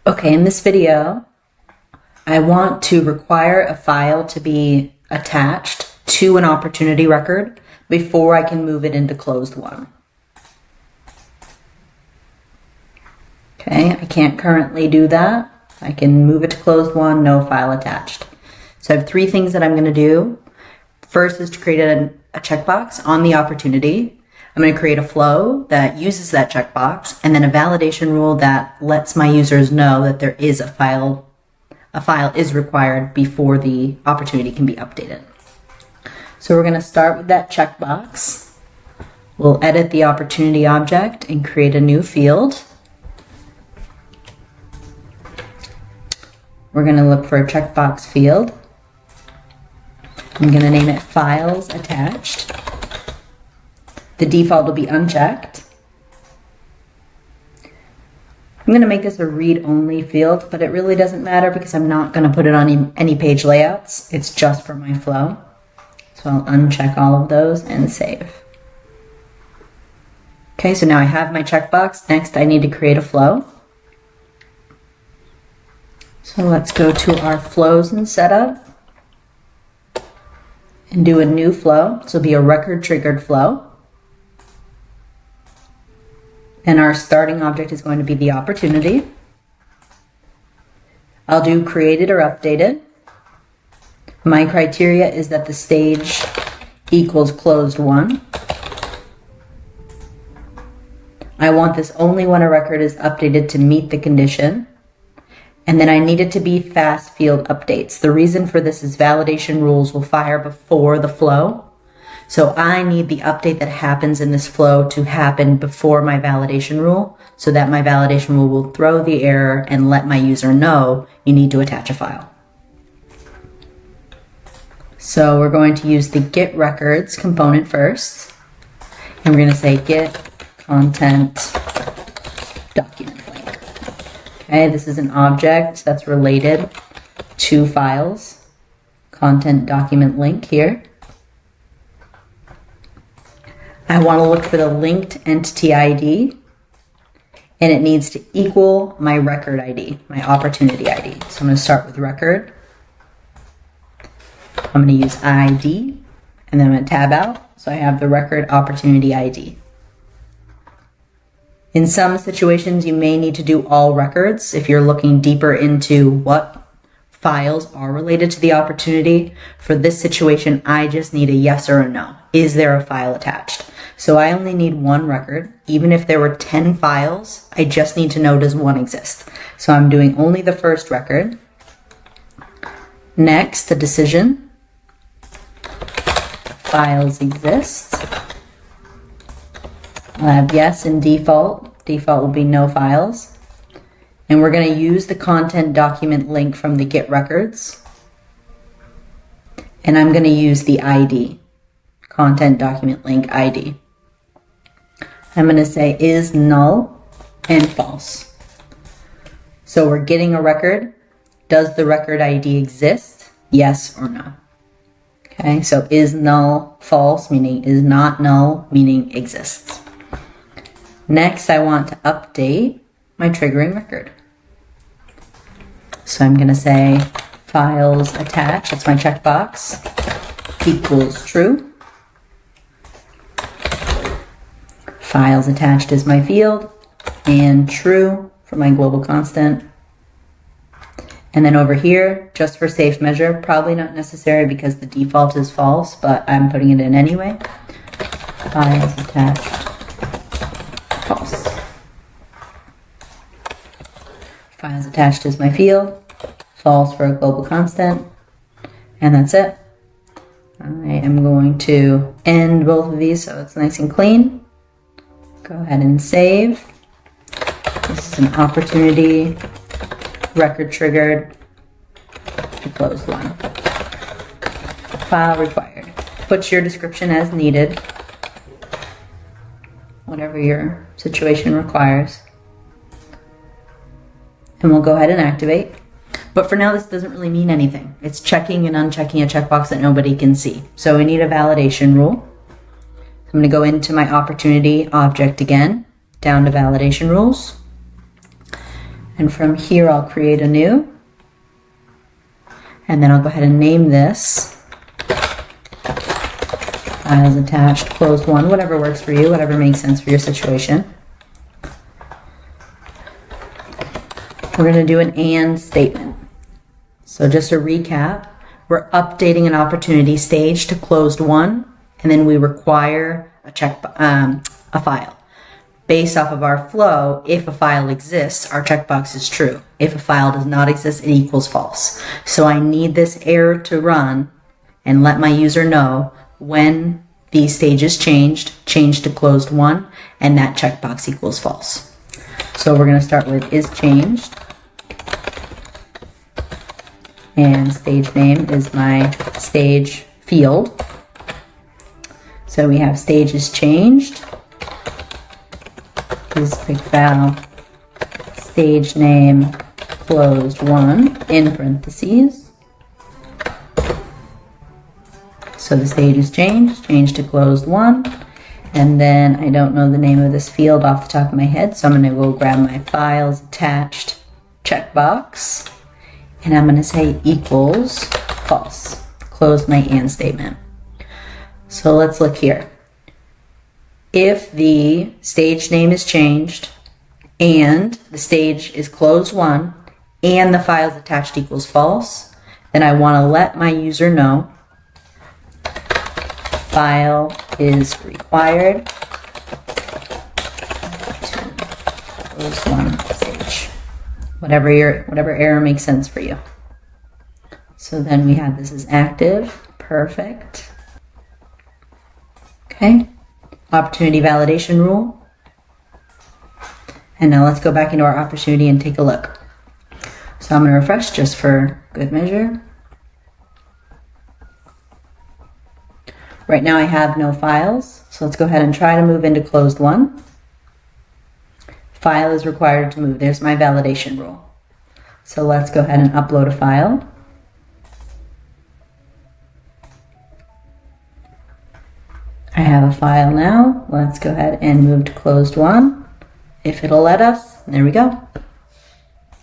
Okay, in this video, I want to require a file to be attached to an opportunity record before I can move it into closed one. Okay, I can't currently do that. I can move it to closed one, no file attached. So I have three things that I'm going to do. First is to create a checkbox on the opportunity. I'm going to create a flow that uses that checkbox, and then a validation rule that lets my users know that there is a file is required before the opportunity can be updated. So we're going to start with that checkbox. We'll edit the opportunity object and create a new field. We're going to look for a checkbox field. I'm going to name it Files Attached. The default will be unchecked. I'm going to make this a read-only field, but it really doesn't matter because I'm not going to put it on any page layouts. It's just for my flow. So I'll uncheck all of those and save. Okay, so now I have my checkbox. Next, I need to create a flow. So let's go to our flows and setup and do a new flow. This will be a record-triggered flow. And our starting object is going to be the opportunity. I'll do created or updated. My criteria is that the stage equals closed one. I want this only when a record is updated to meet the condition. And then I need it to be fast field updates. The reason for this is validation rules will fire before the flow. So I need the update that happens in this flow to happen before my validation rule, so that my validation rule will throw the error and let my user know you need to attach a file. So we're going to use the get records component first. And we're going to say get content document link. Okay, this is an object that's related to files. Content document link here. I want to look for the linked entity ID, and it needs to equal my record ID, my opportunity ID. So I'm going to start with record. I'm going to use ID, and then I'm going to tab out, so I have the record opportunity ID. In some situations, you may need to do all records if you're looking deeper into what files are related to the opportunity. For this situation, I just need a yes or a no. Is there a file attached? So I only need one record. Even if there were 10 files, I just need to know, does one exist? So I'm doing only the first record. Next, the decision. Files exist. I'll have yes in default. Default will be no files. And we're going to use the content document link from the get records. And I'm going to use the ID, content document link ID. I'm going to say is null and false. So we're getting a record. Does the record ID exist? Yes or no. Okay, so is null false, meaning is not null, meaning exists. Next, I want to update my triggering record. So I'm going to say files attached, that's my checkbox, equals true. Files attached is my field, and true for my global constant. And then over here, just for safe measure, probably not necessary because the default is false, but I'm putting it in anyway. Files attached, false. Files attached is my field, false for a global constant, and that's it. I am going to end both of these so it's nice and clean. Go ahead and save. This is an opportunity, record triggered, to close one. File required. Put your description as needed, whatever your situation requires. And we'll go ahead and activate. But for now, this doesn't really mean anything. It's checking and unchecking a checkbox that nobody can see. So we need a validation rule. I'm going to go into my opportunity object again, down to validation rules. And from here, I'll create a new. And then I'll go ahead and name this files attached, closed one, whatever works for you, whatever makes sense for your situation. We're going to do an and statement. So just a recap, we're updating an opportunity stage to closed one, and then we require a file. Based off of our flow, if a file exists, our checkbox is true. If a file does not exist, it equals false. So I need this error to run and let my user know when these stages change to closed one, and that checkbox equals false. So we're going to start with is changed. And stage name is my stage field. So we have stage is changed. Is big file stage name closed one in parentheses. So the stage is changed to closed one. And then I don't know the name of this field off the top of my head, so I'm going to go grab my files attached checkbox, and I'm going to say equals false. Close my and statement. So let's look here. If the stage name is changed and the stage is closed one and the files attached equals false, then I want to let my user know file is required to close one stage. Whatever error makes sense for you. So then we have this is active. Perfect. Okay. Opportunity validation rule. And now let's go back into our opportunity and take a look. So I'm going to refresh just for good measure. Right now I have no files, so let's go ahead and try to move into closed one. File is required to move. There's my validation rule. So let's go ahead and upload a file. I have a file now. Let's go ahead and move to closed one. If it'll let us, there we go.